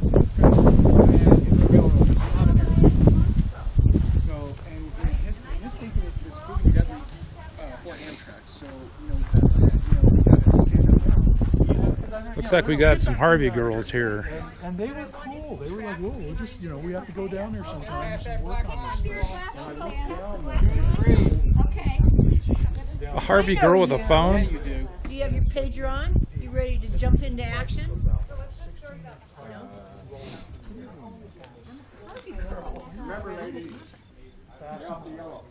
So, and his thinking is proving deadly for Amtrak. So, you know, that's it. You know, we got to stand up now. Looks like we got some Harvey girls here. And they were cool. They were like, whoa, we'll just, you know, we have to go down there sometimes and work on this stuff. Okay. A Harvey girl with a phone? Yeah, you do. Do you have your pager on? You ready to jump into action? Remember, ladies, back off the yellow.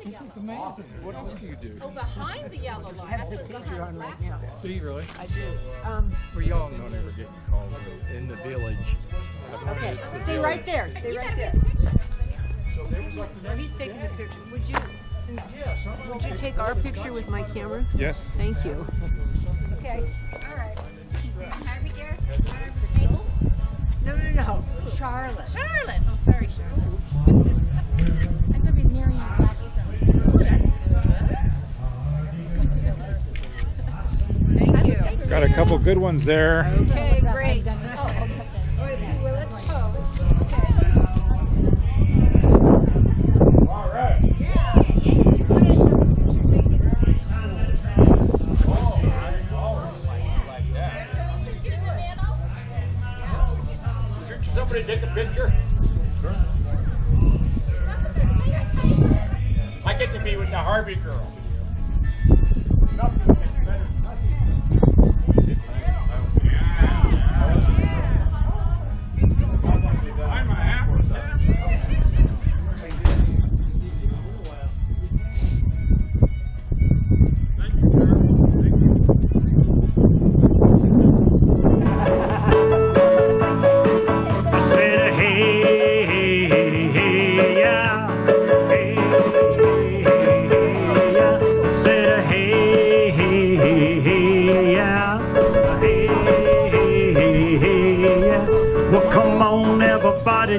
It's amazing. What else can you do? Oh, behind the yellow line. That's what's behind the black line. Do you really? I do. Well, y'all don't ever get called in the village. Okay. Stay right there. Stay right there. No, he's taking the picture. Would you take our picture with my camera? Yes. Thank you. Okay. All right. Harvey Garrett? No. Charlotte. Charlotte. Oh, sorry, Charlotte. I'm going to be Marion Blackstone. Oh, that's good. Thank you. Got a couple good ones there. Okay, great. Oh, okay. Well, let's pose. Okay. All right. Somebody take a picture? Sure. I get to be with the Harvey girl.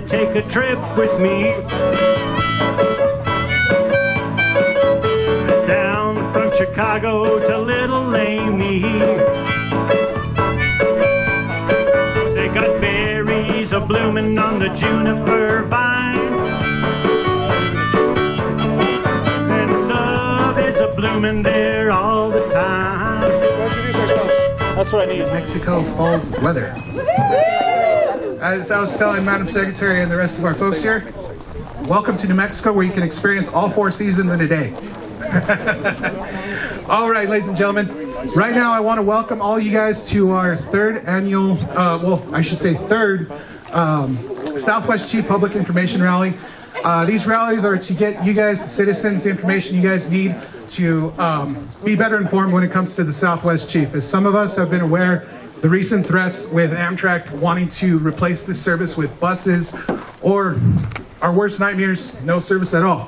Take a trip with me down from Chicago to Little Lamy. They got berries a-bloomin' on the juniper vine, and love is a-bloomin' there all the time. That's what I need. Mexico fall weather. As I was telling Madam Secretary and the rest of our folks here, welcome to New Mexico, where you can experience all 4 seasons in a day. All right, ladies and gentlemen, right now I want to welcome all you guys to our third annual, third Southwest Chief Public Information Rally. These rallies are to get you guys, the citizens, the information you guys need to be better informed when it comes to the Southwest Chief. As some of us have been aware, the recent threats with Amtrak wanting to replace this service with buses, or our worst nightmares, no service at all.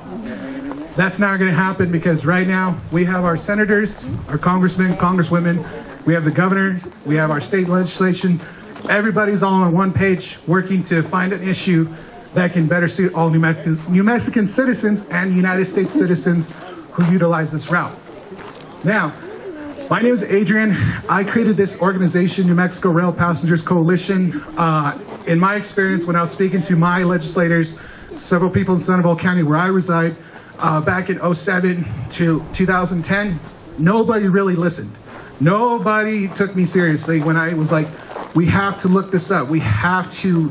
That's not going to happen, because right now we have our senators, our congressmen, congresswomen, we have the governor, we have our state legislation. Everybody's all on one page working to find an issue that can better suit all New Mexican citizens and United States citizens who utilize this route. Now, my name is Adrian. I created this organization, New Mexico Rail Passengers Coalition. In my experience, when I was speaking to my legislators, several people in Sandoval County where I reside, back in 2007 to 2010, nobody really listened. Nobody took me seriously when I was like, we have to look this up. We have to,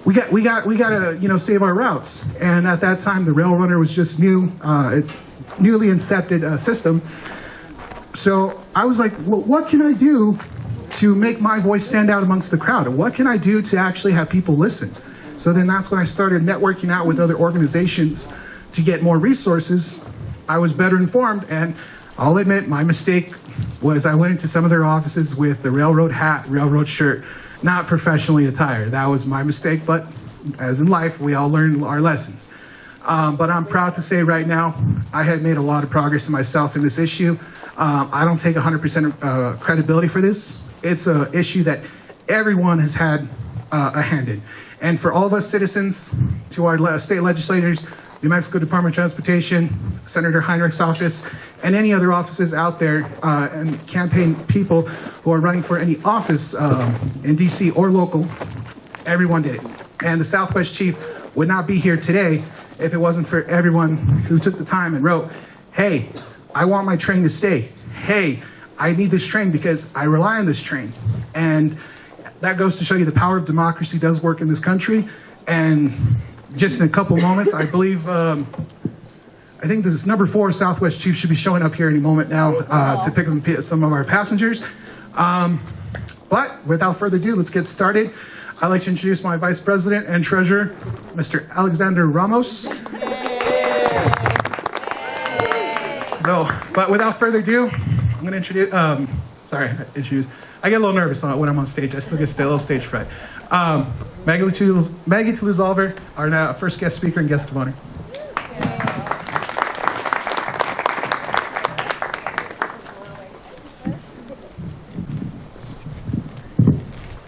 we got to, save our routes. And at that time, the Rail Runner was just newly incepted system. So I was like, well, what can I do to make my voice stand out amongst the crowd? And what can I do to actually have people listen? So then that's when I started networking out with other organizations to get more resources. I was better informed, and I'll admit my mistake was I went into some of their offices with the railroad hat, railroad shirt, not professionally attired. That was my mistake, but as in life, we all learn our lessons. But I'm proud to say right now, I have made a lot of progress in myself in this issue. I don't take 100% credibility for this. It's an issue that everyone has had a hand in. And for all of us citizens, to our state legislators, New Mexico Department of Transportation, Senator Heinrich's office, and any other offices out there, and campaign people who are running for any office in DC or local. Everyone did it. And the Southwest Chief would not be here today if it wasn't for everyone who took the time and wrote, hey, I want my train to stay. Hey, I need this train because I rely on this train. And that goes to show you the power of democracy does work in this country. And just in a couple moments, I believe, I think this number 4 Southwest Chief should be showing up here any moment now to pick up some of our passengers. But without further ado, let's get started. I'd like to introduce my Vice President and Treasurer, Mr. Alexander Ramos. But without further ado, I'm going to introduce, I get a little nervous when I'm on stage. I still get a little stage fright. Maggie Toulouse-Oliver, our now first guest speaker and guest of honor.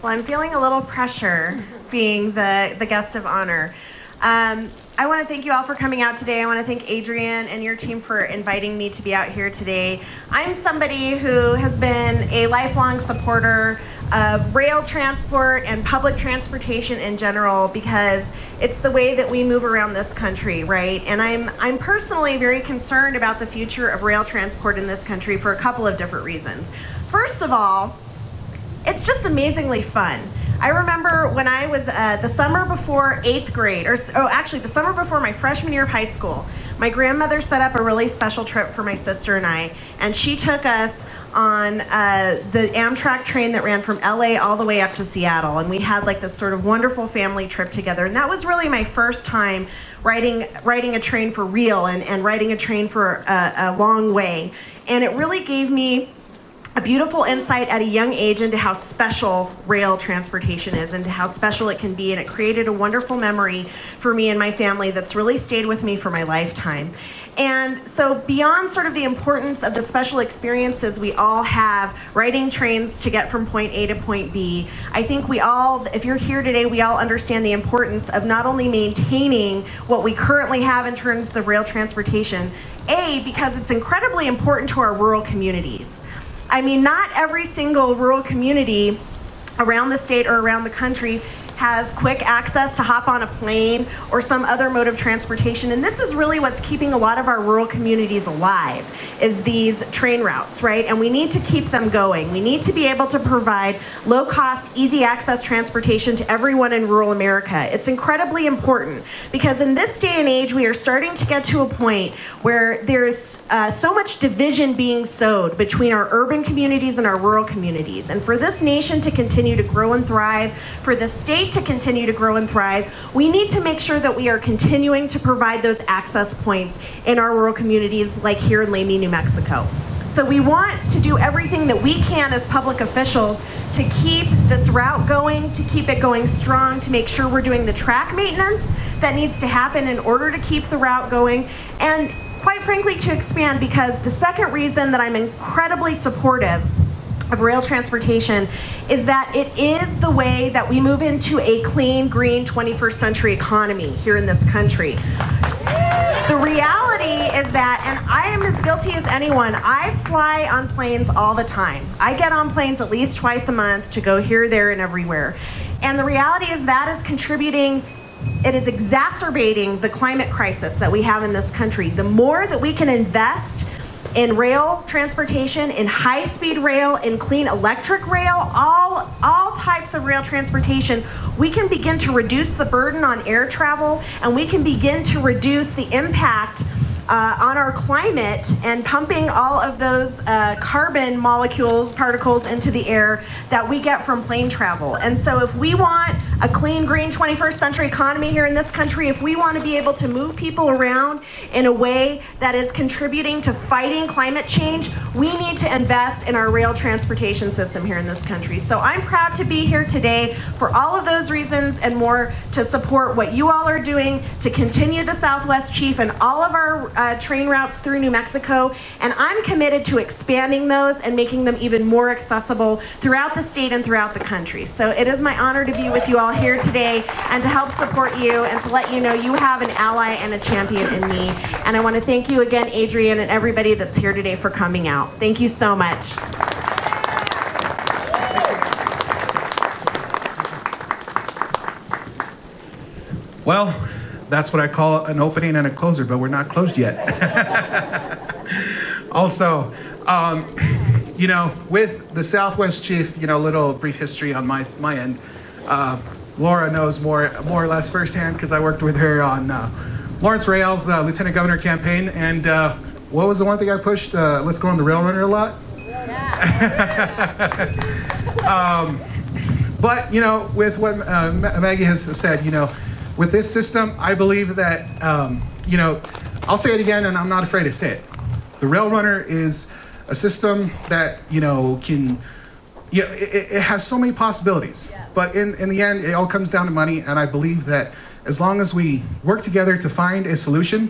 Well, I'm feeling a little pressure being the guest of honor. I want to thank you all for coming out today. I want to thank Adrian and your team for inviting me to be out here today. I'm somebody who has been a lifelong supporter of rail transport and public transportation in general because it's the way that we move around this country, right? And I'm personally very concerned about the future of rail transport in this country for a couple of different reasons. First of all, it's just amazingly fun. I remember when I was the summer before 8th grade, actually the summer before my freshman year of high school, my grandmother set up a really special trip for my sister and I, and she took us on the Amtrak train that ran from LA all the way up to Seattle, and we had like this sort of wonderful family trip together, and that was really my first time riding a train for real and riding a train for a long way, and it really gave me a beautiful insight at a young age into how special rail transportation is and how special it can be, and it created a wonderful memory for me and my family that's really stayed with me for my lifetime. And so beyond sort of the importance of the special experiences we all have riding trains to get from point A to point B, I think we all, if you're here today, we all understand the importance of not only maintaining what we currently have in terms of rail transportation, because it's incredibly important to our rural communities. I mean, not every single rural community around the state or around the country has quick access to hop on a plane or some other mode of transportation. And this is really what's keeping a lot of our rural communities alive, is these train routes, right? And we need to keep them going. We need to be able to provide low-cost, easy-access transportation to everyone in rural America. It's incredibly important because in this day and age, we are starting to get to a point where there's so much division being sowed between our urban communities and our rural communities. And for this nation to continue to grow and thrive, for the state to continue to grow and thrive, we need to make sure that we are continuing to provide those access points in our rural communities like here in Lamy, New Mexico. So we want to do everything that we can as public officials to keep this route going, to keep it going strong, to make sure we're doing the track maintenance that needs to happen in order to keep the route going, and quite frankly to expand, because the second reason that I'm incredibly supportive of rail transportation is that it is the way that we move into a clean, green 21st century economy here in this country. The reality is that, and I am as guilty as anyone, I fly on planes all the time. I get on planes at least twice a month to go here, there, and everywhere. And the reality is that is contributing, it is exacerbating the climate crisis that we have in this country. The more that we can invest in rail transportation, in high-speed rail, in clean electric rail, all types of rail transportation, we can begin to reduce the burden on air travel, and we can begin to reduce the impact on our climate and pumping all of those carbon particles into the air that we get from plane travel. And so if we want a clean, green 21st century economy here in this country, if we want to be able to move people around in a way that is contributing to fighting climate change, we need to invest in our rail transportation system here in this country. So I'm proud to be here today for all of those reasons and more, to support what you all are doing to continue the Southwest Chief and all of our train routes through New Mexico, and I'm committed to expanding those and making them even more accessible throughout the state and throughout the country. So it is my honor to be with you all here today and to help support you and to let you know you have an ally and a champion in me. And I want to thank you again, Adrian, and everybody that's here today for coming out. Thank you so much. Well, that's what I call an opening and a closer, but we're not closed yet. Also, you know, with the Southwest Chief, you know, little brief history on my end. Laura knows more or less firsthand because I worked with her on Lawrence Rail's Lieutenant Governor campaign. And what was the one thing I pushed? Let's go on the Rail Runner a lot. But, you know, with what Maggie has said, you know, with this system, I believe that, you know, I'll say it again, and I'm not afraid to say it. The Rail Runner is a system that, you know, can, you know, it has so many possibilities. Yeah. But in the end, it all comes down to money, and I believe that as long as we work together to find a solution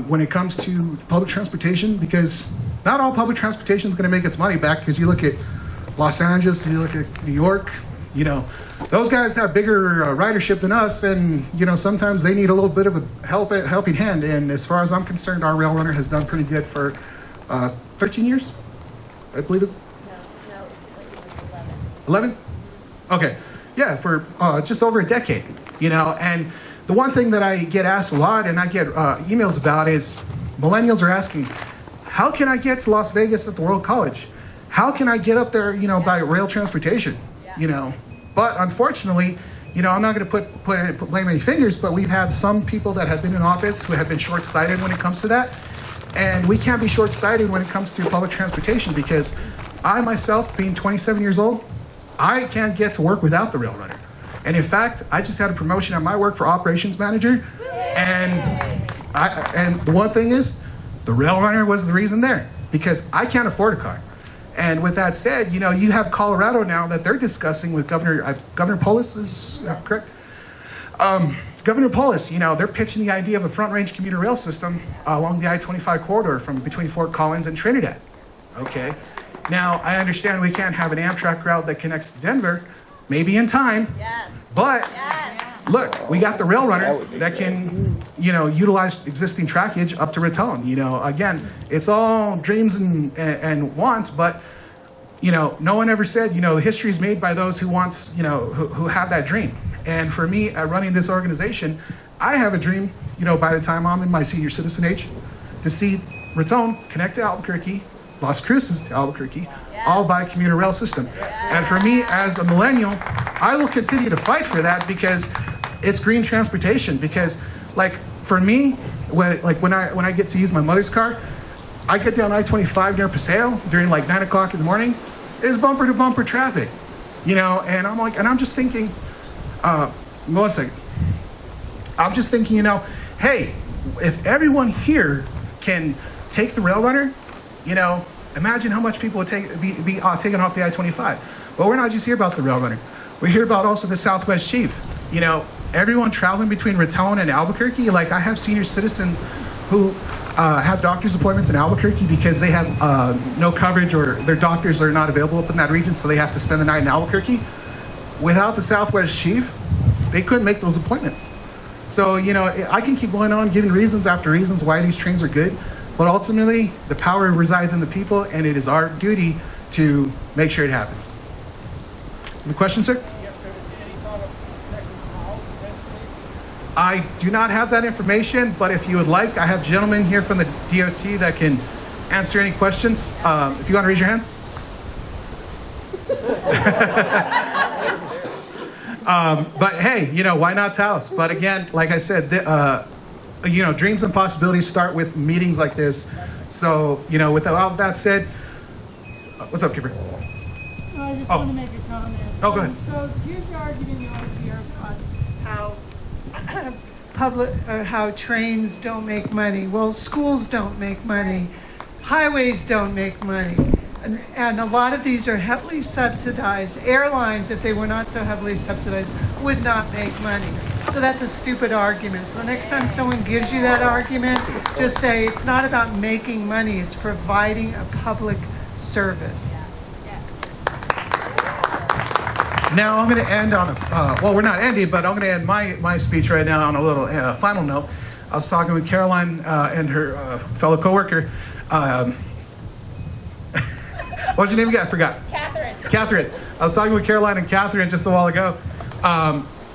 when it comes to public transportation, because not all public transportation is going to make its money back, because you look at Los Angeles, you look at New York, you know, those guys have bigger ridership than us, and you know sometimes they need a little bit of a helping hand. And as far as I'm concerned, our Rail Runner has done pretty good for 13 years, I believe it's. No, 11. 11? Okay, yeah, for just over a decade. You know, and the one thing that I get asked a lot, and I get emails about, is millennials are asking, how can I get to Las Vegas at the World College? How can I get up there, you know, by rail transportation? You know, but unfortunately, you know, I'm not going to blame any fingers, but we've had some people that have been in office who have been short-sighted when it comes to that, and we can't be short-sighted when it comes to public transportation, because I myself, being 27 years old, I can't get to work without the Rail Runner. And in fact, I just had a promotion at my work for operations manager, and the one thing is, the Rail Runner was the reason there, because I can't afford a car. And with that said, you know, you have Colorado now that they're discussing with Governor Polis, is that correct? Governor Polis, you know, they're pitching the idea of a front-range commuter rail system along the I-25 corridor from between Fort Collins and Trinidad. Okay. Now, I understand we can't have an Amtrak route that connects to Denver, maybe in time, but look, we got the Rail Runner that can, you know, utilize existing trackage up to Raton. You know, again, it's all dreams and wants, but, you know, no one ever said, you know, history is made by those who wants, you know, who have that dream. And for me, running this organization, I have a dream, you know, by the time I'm in my senior citizen age, to see Raton connect to Albuquerque, Las Cruces to Albuquerque, all by a commuter rail system. And for me, as a millennial, I will continue to fight for that, because it's green transportation. Because, like, for me, when I get to use my mother's car, I get down I-25 near Paseo during like 9 o'clock in the morning. It's bumper to bumper traffic, you know. And I'm like, and I'm just thinking, one second. I'm just thinking, you know, hey, if everyone here can take the Rail Runner, you know, imagine how much people would be taken off the I-25. But we're not just here about the Rail Runner. We're here about also the Southwest Chief. You know, everyone traveling between Raton and Albuquerque. Like, I have senior citizens who have doctor's appointments in Albuquerque because they have no coverage, or their doctors are not available up in that region, so they have to spend the night in Albuquerque. Without the Southwest Chief, they couldn't make those appointments. So, you know, I can keep going on giving reasons after reasons why these trains are good, but ultimately, the power resides in the people, and it is our duty to make sure it happens. Any questions, sir? I do not have that information, but if you would like, I have gentlemen here from the DOT that can answer any questions. If you want to raise your hands. But hey, you know, why not Taos? But again, like I said, you know, dreams and possibilities start with meetings like this. So, you know, with all that said, what's up, Kipper? No, I just want to make a comment. Oh, go ahead. So here's the argument you always hear about how trains don't make money. Well, schools don't make money. Highways don't make money. And a lot of these are heavily subsidized. Airlines, if they were not so heavily subsidized, would not make money. So that's a stupid argument. So the next time someone gives you that argument, just say it's not about making money, it's providing a public service. Now I'm going to end on well, we're not ending, but I'm going to end my speech right now on a little final note. I was talking with Caroline and her fellow coworker. What's your name again? I forgot. Catherine. I was talking with Caroline and Catherine just a while ago.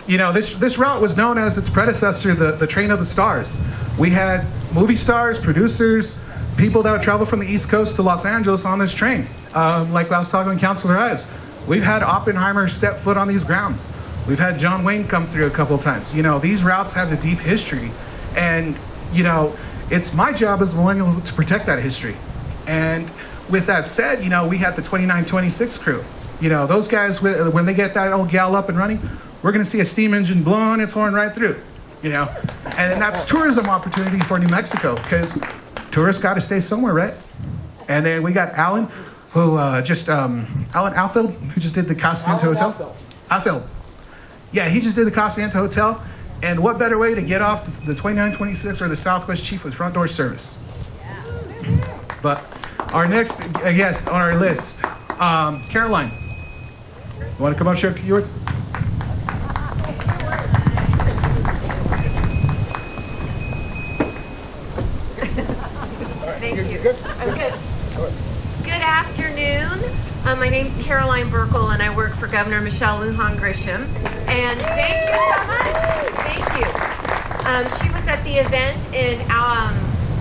You know, this route was known as its predecessor, the Train of the Stars. We had movie stars, producers, people that would travel from the East Coast to Los Angeles on this train. Like I was talking with Councilor Ives. We've had Oppenheimer step foot on these grounds. We've had John Wayne come through a couple times. You know, these routes have a deep history. And, you know, it's my job as a millennial to protect that history. And with that said, you know, we had the 2926 crew. You know, those guys, when they get that old gal up and running, we're going to see a steam engine blowing its horn right through, you know. And that's tourism opportunity for New Mexico, because tourists got to stay somewhere, right? And then we got Alan, who Alan Alfield, who just did the Casa Hotel. Alfield. Yeah, he just did the Casa Hotel. And what better way to get off the 2926 or the Southwest Chief with front door service? But our next guest on our list, Caroline. You want to come up, share your words? Thank you. I'm good. Good afternoon. My name's Caroline Burkle, and I work for Governor Michelle Lujan Grisham. And thank you so much. Thank you. She was at the event in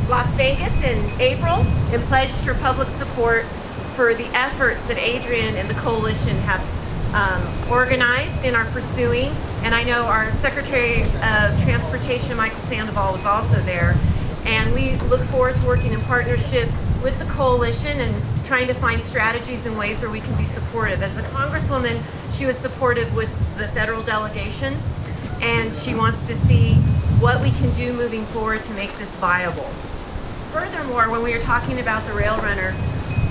Las Vegas in April and pledged her public support for the efforts that Adrian and the coalition have organized and are pursuing. And I know our Secretary of Transportation, Michael Sandoval, was also there. And we look forward to working in partnership with the coalition and trying to find strategies and ways where we can be supportive. As a congresswoman, she was supportive with the federal delegation, and she wants to see what we can do moving forward to make this viable. Furthermore, when we are talking about the rail runner,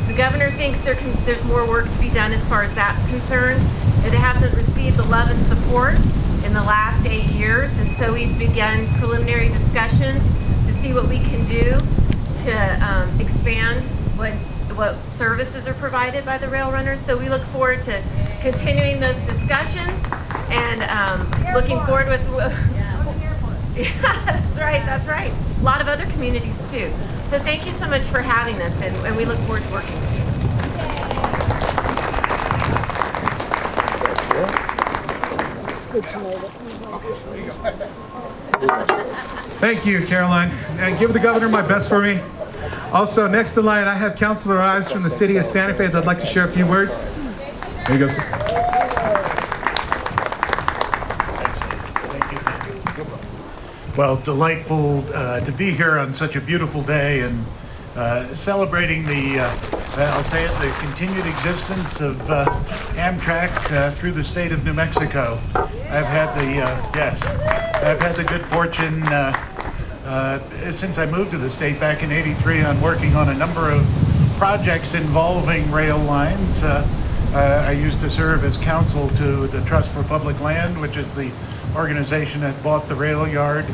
the governor thinks there's more work to be done as far as that's concerned. It hasn't received the love and support in the last 8 years, and so we've begun preliminary discussions to see what we can do to expand what services are provided by the rail runners. So we look forward to continuing those discussions and looking forward with. Yeah, that's right. A lot of other communities too. So thank you so much for having us, and we look forward to working with you. Thank you, Caroline. And give the governor my best for me. Also, next in line, I have Councilor Ives from the city of Santa Fe that'd like to share a few words. There you go, sir. Well, delightful to be here on such a beautiful day and celebrating the, I'll say it, the continued existence of Amtrak through the state of New Mexico. I've had the good fortune since I moved to the state back in '83 on working on a number of projects involving rail lines. I used to serve as counsel to the Trust for Public Land, which is the organization that bought the rail yard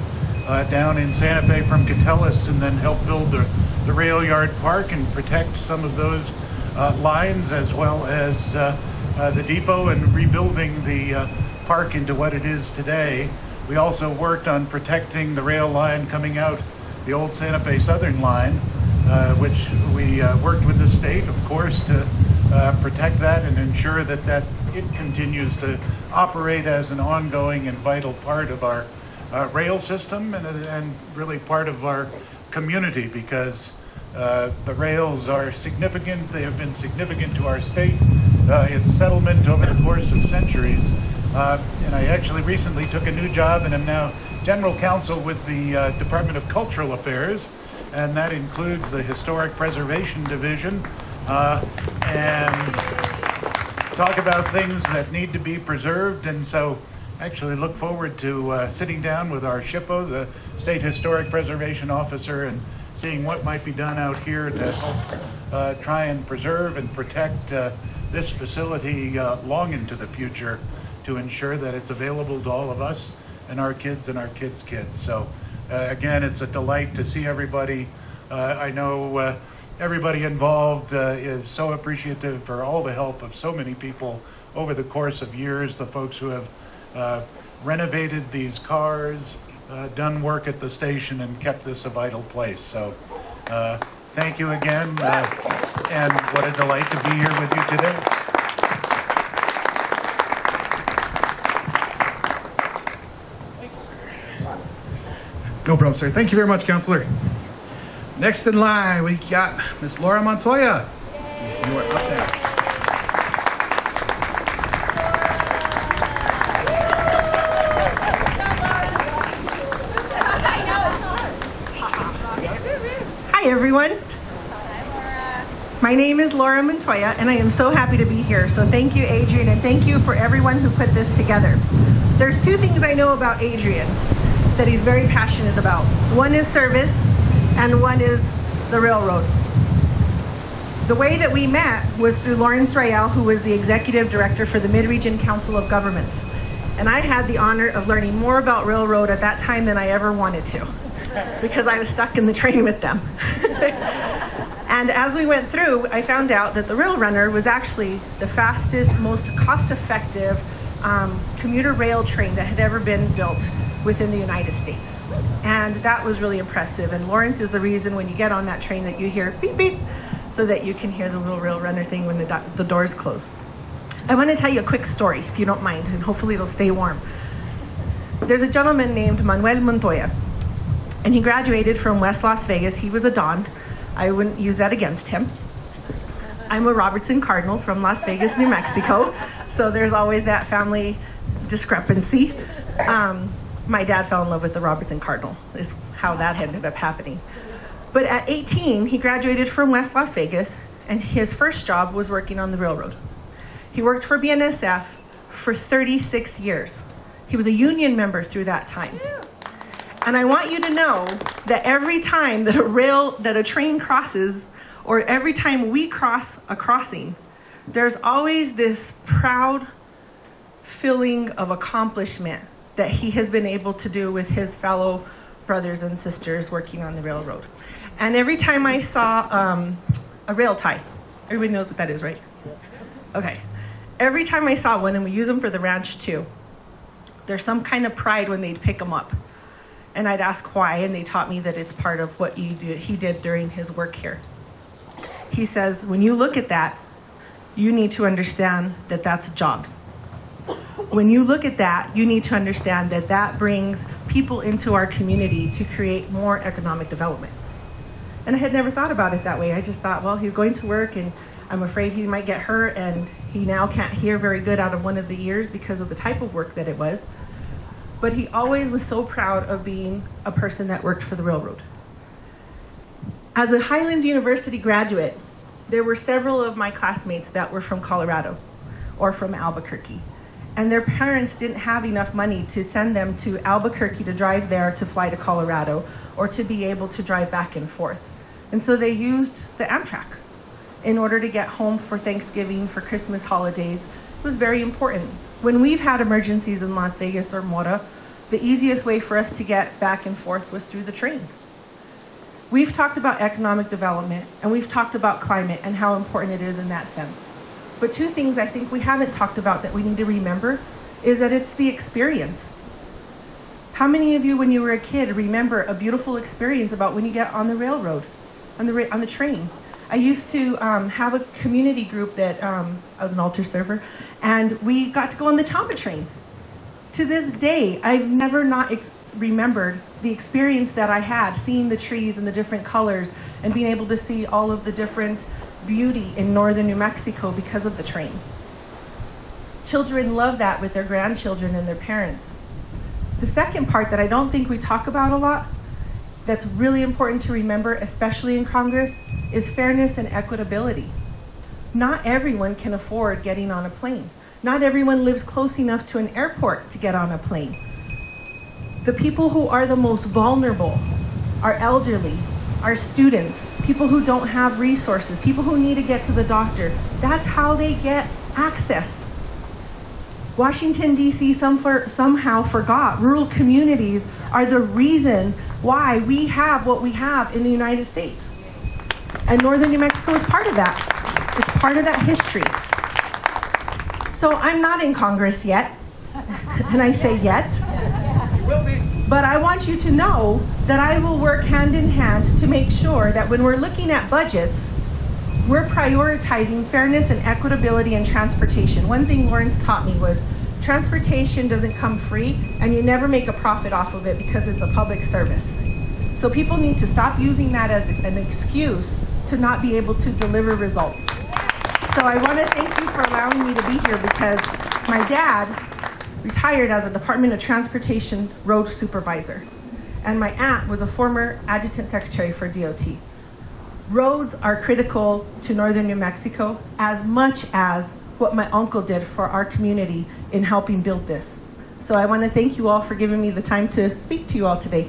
down in Santa Fe from Catellus, and then helped build the rail yard park and protect some of those lines, as well as the depot, and rebuilding the park into what it is today. We also worked on protecting the rail line coming out, the old Santa Fe Southern line, which we worked with the state, of course, to protect that and ensure that it continues to operate as an ongoing and vital part of our rail system, and really part of our community, because the rails are significant. They have been significant to our state, its settlement over the course of centuries. And I actually recently took a new job and am now General Counsel with the Department of Cultural Affairs, and that includes the Historic Preservation Division, and talk about things that need to be preserved. And so actually look forward to sitting down with our SHPO, the State Historic Preservation Officer, and seeing what might be done out here to help try and preserve and protect this facility long into the future, to ensure that it's available to all of us and our kids and our kids' kids. So again, it's a delight to see everybody. I know everybody involved is so appreciative for all the help of so many people over the course of years, the folks who have renovated these cars, done work at the station, and kept this a vital place. So thank you again, and what a delight to be here with you today. No problem, sir. Thank you very much, Councilor. Next in line, we got Miss Laura Montoya. You are up next. Hi, everyone. My name is Laura Montoya, and I am so happy to be here. So thank you, Adrian, and thank you for everyone who put this together. There's two things I know about Adrian that he's very passionate about. One is service, and one is the railroad. The way that we met was through Lawrence Royale, who was the executive director for the Mid-Region Council of Governments. And I had the honor of learning more about railroad at that time than I ever wanted to, because I was stuck in the train with them. And as we went through, I found out that the Rail Runner was actually the fastest, most cost-effective commuter rail train that had ever been built within the United States. And that was really impressive. And Lawrence is the reason when you get on that train that you hear beep, beep, so that you can hear the little Rail Runner thing when the doors close. I want to tell you a quick story, if you don't mind, and hopefully it'll stay warm. There's a gentleman named Manuel Montoya, and he graduated from West Las Vegas. He was a Don. I wouldn't use that against him. I'm a Robertson Cardinal from Las Vegas, New Mexico, so there's always that family discrepancy. My dad fell in love with the Robertson Cardinal, is how that ended up happening. But at 18, he graduated from West Las Vegas, and his first job was working on the railroad. He worked for BNSF for 36 years. He was a union member through that time. And I want you to know that every time that a train crosses, or every time we cross a crossing, there's always this proud feeling of accomplishment that he has been able to do with his fellow brothers and sisters working on the railroad. And every time I saw a rail tie, everybody knows what that is, right? Okay. Every time I saw one, and we use them for the ranch too, there's some kind of pride when they'd pick them up. And I'd ask why, and they taught me that it's part of what he did during his work here. He says, when you look at that, you need to understand that that's jobs. When you look at that, you need to understand that that brings people into our community to create more economic development. And I had never thought about it that way. I just thought, well, he's going to work, and I'm afraid he might get hurt, and he now can't hear very good out of one of the ears because of the type of work that it was. But he always was so proud of being a person that worked for the railroad. As a Highlands University graduate, there were several of my classmates that were from Colorado or from Albuquerque. And their parents didn't have enough money to send them to Albuquerque to drive there to fly to Colorado or to be able to drive back and forth. And so they used the Amtrak in order to get home for Thanksgiving, for Christmas holidays. It was very important. When we've had emergencies in Las Vegas or Mora, the easiest way for us to get back and forth was through the train. We've talked about economic development, and we've talked about climate and how important it is in that sense. But two things I think we haven't talked about that we need to remember is that it's the experience. How many of you, when you were a kid, remember a beautiful experience about when you get on the railroad, on the train? I used to have a community group that, I was an altar server, and we got to go on the Champa train. To this day, I've never not remembered the experience that I had, seeing the trees and the different colors, and being able to see all of the different beauty in northern New Mexico because of the train. Children love that with their grandchildren and their parents. The second part that I don't think we talk about a lot, that's really important to remember, especially in Congress, is fairness and equitability. Not everyone can afford getting on a plane. Not everyone lives close enough to an airport to get on a plane. The people who are the most vulnerable are elderly, are students, people who don't have resources, people who need to get to the doctor. That's how they get access. Washington, D.C. somehow forgot rural communities are the reason why we have what we have in the United States. And northern New Mexico is part of that. It's part of that history. So I'm not in Congress yet, and I say yet. You will be. But I want you to know that I will work hand in hand to make sure that when we're looking at budgets, we're prioritizing fairness and equitability in transportation. One thing Lawrence taught me was transportation doesn't come free, and you never make a profit off of it because it's a public service. So people need to stop using that as an excuse to not be able to deliver results. So I want to thank you for allowing me to be here, because my dad retired as a Department of Transportation road supervisor, and my aunt was a former adjutant secretary for DOT. Roads are critical to northern New Mexico as much as what my uncle did for our community in helping build this. So I want to thank you all for giving me the time to speak to you all today.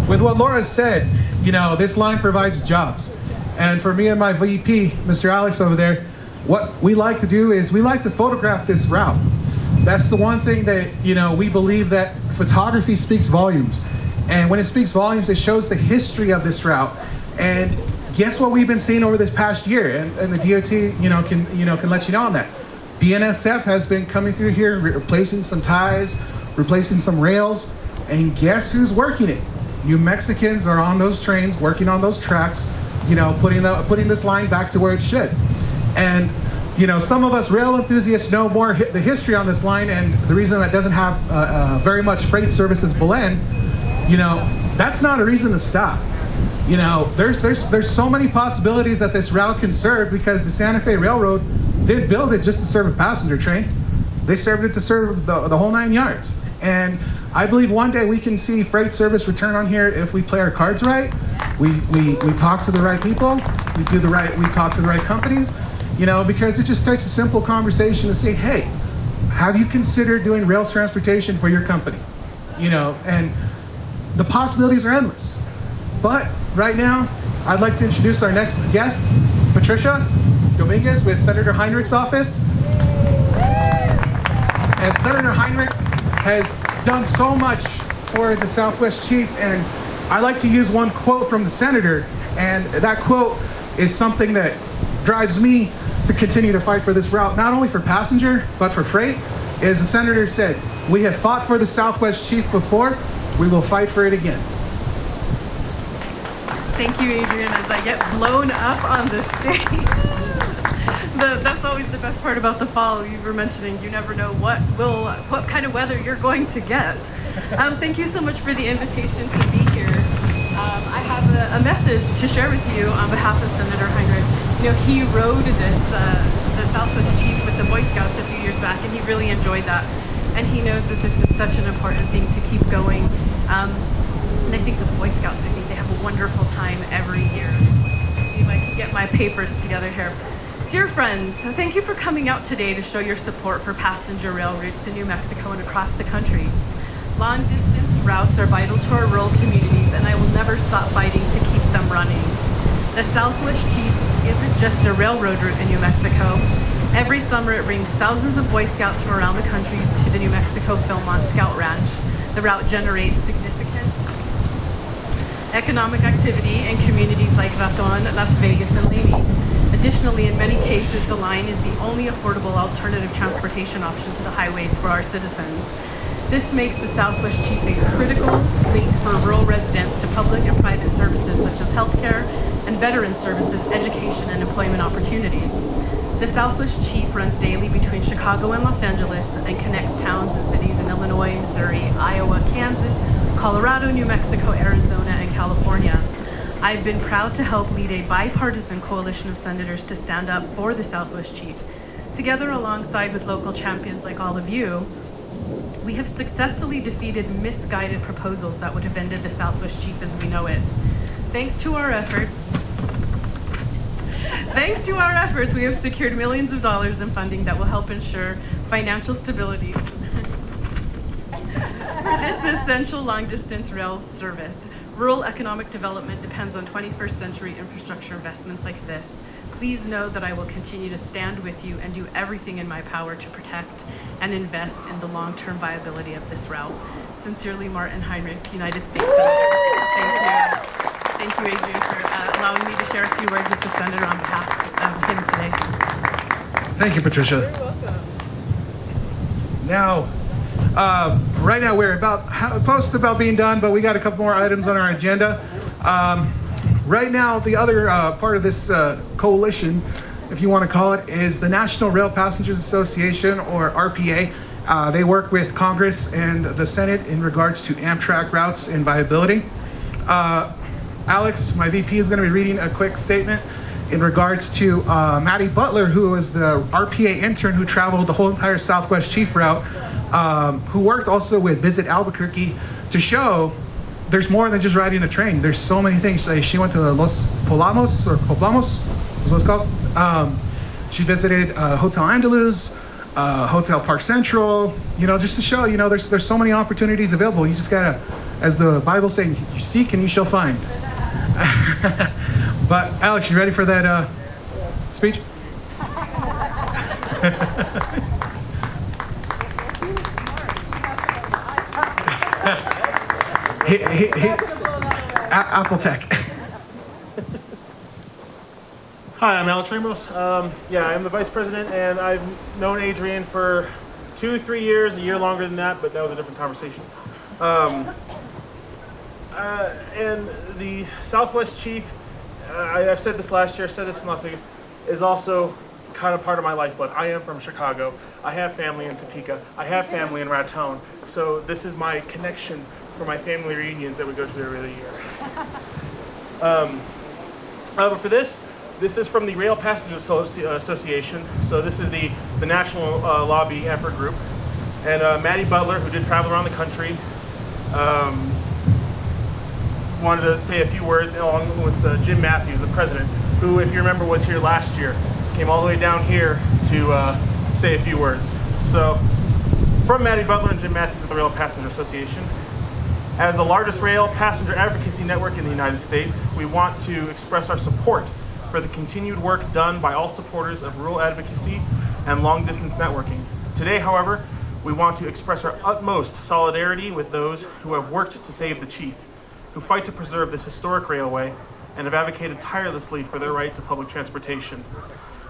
With what Laura said, you know, this line provides jobs. And for me and my VP, Mr. Alex over there, what we like to do is we like to photograph this route. That's the one thing that, you know, we believe that photography speaks volumes. And when it speaks volumes, it shows the history of this route. And guess what we've been seeing over this past year? And the DOT, can let you know on that. BNSF has been coming through here, replacing some ties, replacing some rails. And guess who's working it? New Mexicans are on those trains, working on those tracks, you know, putting this line back to where it should. And, you know, some of us rail enthusiasts know more the history on this line, and the reason that doesn't have very much freight service as Belen, you know, that's not a reason to stop. You know, there's so many possibilities that this route can serve, because the Santa Fe Railroad did build it just to serve a passenger train. They served it to serve the whole 9 yards. And I believe one day we can see freight service return on here if we play our cards right. We talk to the right people. We talk to the right companies. You know, because it just takes a simple conversation to say, hey, have you considered doing rail transportation for your company? You know, and the possibilities are endless. But right now, I'd like to introduce our next guest, Patricia Dominguez with Senator Heinrich's office. And Senator Heinrich has done so much for the Southwest Chief, and I like to use one quote from the senator, and that quote is something that drives me to continue to fight for this route, not only for passenger, but for freight. As the senator said, we have fought for the Southwest Chief before, we will fight for it again. Thank you, Adrian, as I get blown up on the stage. That's always the best part about the fall. You were mentioning you never know what kind of weather you're going to get. Thank you so much for the invitation to be here. I have a message to share with you on behalf of Senator Heinrich. You know, he rode the Southwest Chief with the Boy Scouts a few years back, and he really enjoyed that. And he knows that this is such an important thing to keep going. And I think the Boy Scouts, I think they have a wonderful time every year. See if I can get my papers together here. Dear friends, thank you for coming out today to show your support for passenger rail routes in New Mexico and across the country. Long-distance routes are vital to our rural communities, and I will never stop fighting to keep them running. The Southwest Chief isn't just a railroad route in New Mexico. Every summer it brings thousands of Boy Scouts from around the country to the New Mexico Philmont Scout Ranch. The route generates significant economic activity in communities like Raton, Las Vegas, and Lamy. Additionally, in many cases, the line is the only affordable alternative transportation option to the highways for our citizens. This makes the Southwest Chief a critical link for rural residents to public and private services such as healthcare and veteran services, education, and employment opportunities. The Southwest Chief runs daily between Chicago and Los Angeles and connects towns and cities in Illinois, Missouri, Iowa, Kansas, Colorado, New Mexico, Arizona, and California. I've been proud to help lead a bipartisan coalition of senators to stand up for the Southwest Chief. Together, alongside with local champions like all of you, we have successfully defeated misguided proposals that would have ended the Southwest Chief as we know it. Thanks to our efforts, we have secured millions of dollars in funding that will help ensure financial stability for this essential long-distance rail service. Rural economic development depends on 21st century infrastructure investments like this. Please know that I will continue to stand with you and do everything in my power to protect and invest in the long-term viability of this route. Sincerely, Martin Heinrich, United States Senator. Thank you. Thank you, Adrian, for allowing me to share a few words with the Senator on behalf of him today. Thank you, Patricia. You're welcome. Now, right now we're close to about being done, but we got a couple more items on our agenda. Right now, the other part of this coalition, if you want to call it, is the National Rail Passengers Association, or RPA. They work with Congress and the Senate in regards to Amtrak routes and viability. Alex, my VP, is going to be reading a quick statement in regards to Maddie Butler, who was the RPA intern who traveled the whole entire Southwest Chief route, who worked also with Visit Albuquerque to show there's more than just riding a train. There's so many things. She went to Los Poblamos, is what it's called. She visited Hotel Andaluz, Hotel Park Central, just to show, there's so many opportunities available. You just gotta, as the Bible says, you seek and you shall find. But Alex, you ready for that speech? Apple Tech. Hi, I'm Alex Ramos. I'm the Vice President, and I've known Adrian for 2-3 years, a year longer than that, but that was a different conversation. And the Southwest Chief, I've said this last year, I said this in Las Vegas, is also kind of part of my lifeblood. I am from Chicago. I have family in Topeka. I have family in Raton. So this is my connection for my family reunions that we go to every other year. But for this is from the Rail Passengers Association. So this is the national lobby effort group. And Maddie Butler, who did travel around the country, wanted to say a few words along with Jim Matthews, the president, who, if you remember, was here last year. Came all the way down here to say a few words. So, from Maddie Butler and Jim Matthews of the Rail Passenger Association, as the largest rail passenger advocacy network in the United States, we want to express our support for the continued work done by all supporters of rural advocacy and long-distance networking. Today, however, we want to express our utmost solidarity with those who have worked to save the Chief, who fight to preserve this historic railway and have advocated tirelessly for their right to public transportation.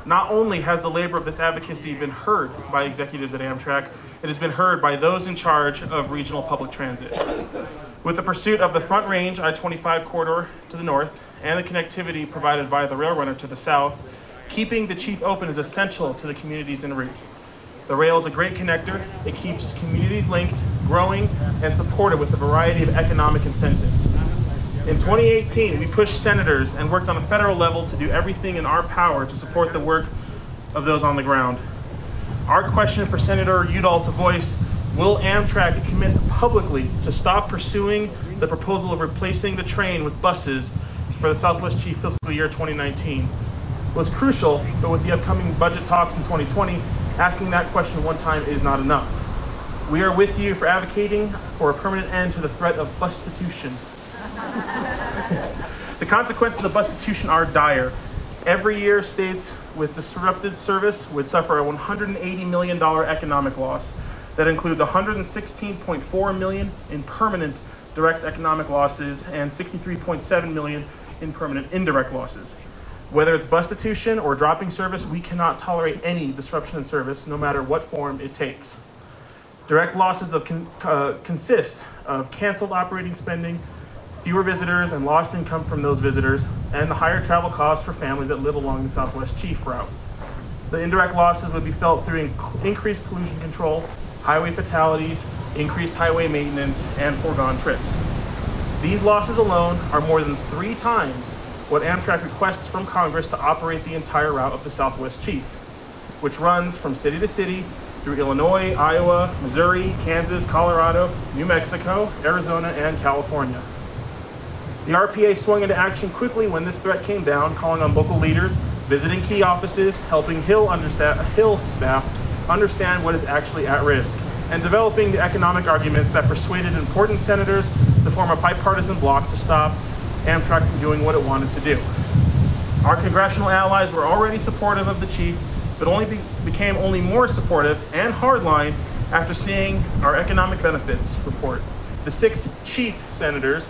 Not only has the labor of this advocacy been heard by executives at Amtrak, it has been heard by those in charge of regional public transit. With the pursuit of the Front Range I-25 corridor to the north and the connectivity provided by the rail runner to the south, keeping the Chief open is essential to the communities en route. The rail is a great connector. It keeps communities linked, growing, and supported with a variety of economic incentives. In 2018, we pushed senators and worked on a federal level to do everything in our power to support the work of those on the ground. Our question for Senator Udall to voice, will Amtrak commit publicly to stop pursuing the proposal of replacing the train with buses for the Southwest Chief fiscal year 2019? Was crucial, but with the upcoming budget talks in 2020, asking that question one time is not enough. We are with you for advocating for a permanent end to the threat of bustitution. The consequences of bustitution are dire. Every year, states with disrupted service would suffer a $180 million economic loss. That includes $116.4 million in permanent direct economic losses and $63.7 million in permanent indirect losses. Whether it's bustitution or dropping service, we cannot tolerate any disruption in service, no matter what form it takes. Direct losses consist of canceled operating spending, fewer visitors and lost income from those visitors, and the higher travel costs for families that live along the Southwest Chief route. The indirect losses would be felt through increased pollution control, highway fatalities, increased highway maintenance, and foregone trips. These losses alone are more than 3 times what Amtrak requests from Congress to operate the entire route of the Southwest Chief, which runs from city to city through Illinois, Iowa, Missouri, Kansas, Colorado, New Mexico, Arizona, and California. The RPA swung into action quickly when this threat came down, calling on local leaders, visiting key offices, helping Hill staff understand what is actually at risk, and developing the economic arguments that persuaded important senators to form a bipartisan bloc to stop Amtrak from doing what it wanted to do. Our congressional allies were already supportive of the chief, but became only more supportive and hardline after seeing our economic benefits report. The 6 chief senators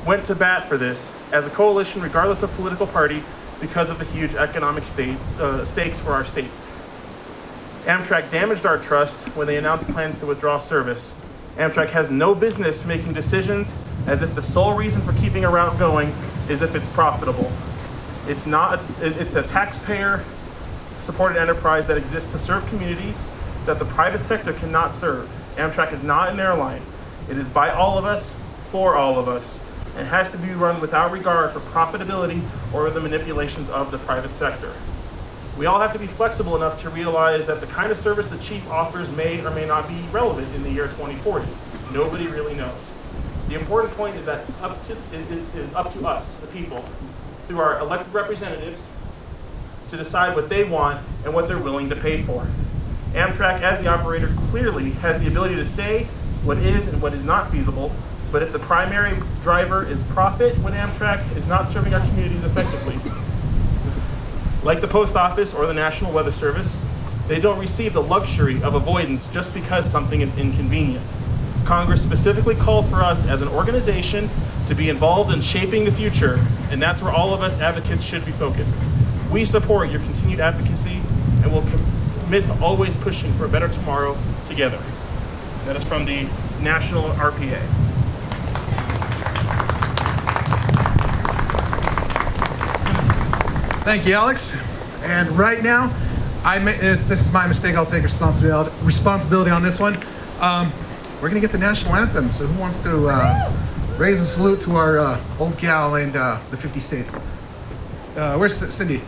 went to bat for this as a coalition regardless of political party because of the huge economic stakes for our states. Amtrak damaged our trust when they announced plans to withdraw service. Amtrak has no business making decisions as if the sole reason for keeping a route going is if it's profitable. It's a taxpayer-supported enterprise that exists to serve communities that the private sector cannot serve. Amtrak is not an airline. It is by all of us, for all of us, and has to be run without regard for profitability or the manipulations of the private sector. We all have to be flexible enough to realize that the kind of service the chief offers may or may not be relevant in the year 2040. Nobody really knows. The important point is that it is up to us, the people, through our elected representatives, to decide what they want and what they're willing to pay for. Amtrak, as the operator, clearly has the ability to say what is and what is not feasible, but if the primary driver is profit when Amtrak is not serving our communities effectively, like the post office or the National Weather Service, they don't receive the luxury of avoidance just because something is inconvenient. Congress specifically called for us as an organization to be involved in shaping the future, and that's where all of us advocates should be focused. We support your continued advocacy and will commit to always pushing for a better tomorrow together. That is from the National RPA. Thank you, Alex. And right now, this is my mistake. I'll take responsibility on this one. We're going to get the national anthem. So who wants to raise a salute to our old gal in the 50 states? Where's Cindy?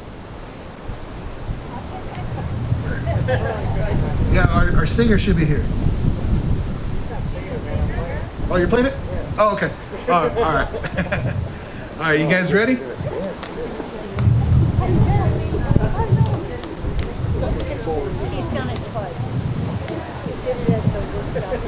Yeah, our singer should be here. Oh, you're playing it? Oh, okay. All right. All right, you guys ready? He's done it twice. He did it at the Woodstock.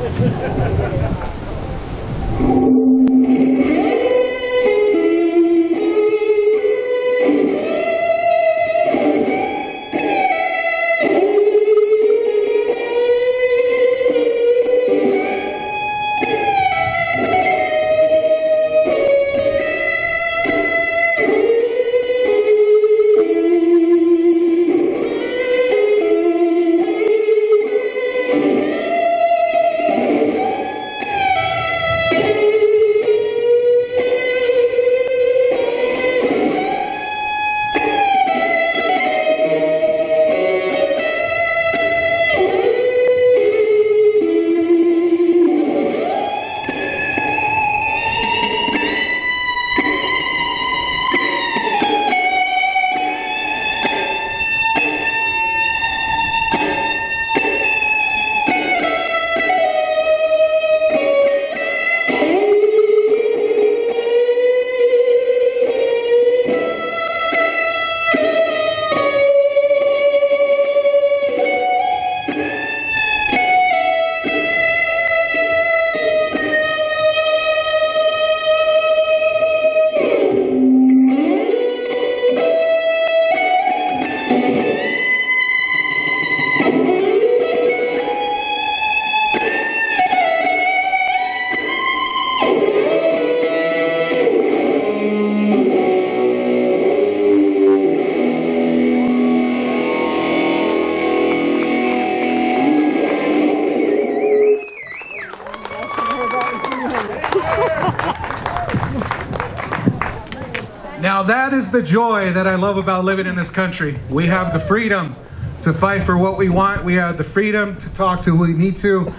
Now that is the joy that I love about living in this country. We have the freedom to fight for what we want. We have the freedom to talk to who we need to.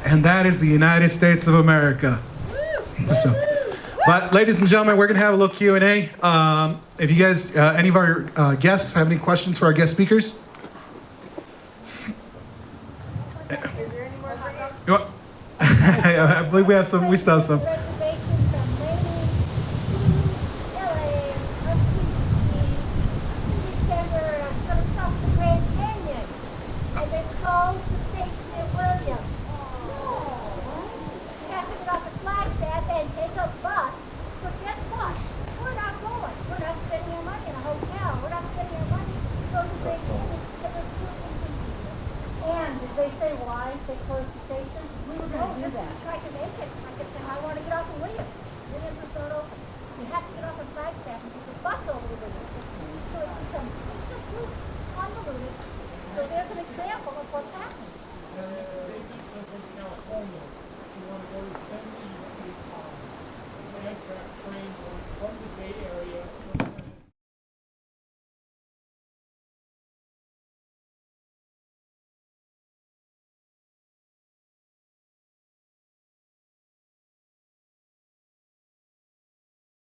And that is the United States of America. But ladies and gentlemen, we're going to have a little Q&A. If you guys, any of our guests have any questions for our guest speakers? I believe we have some. We still have some. say towards the stage.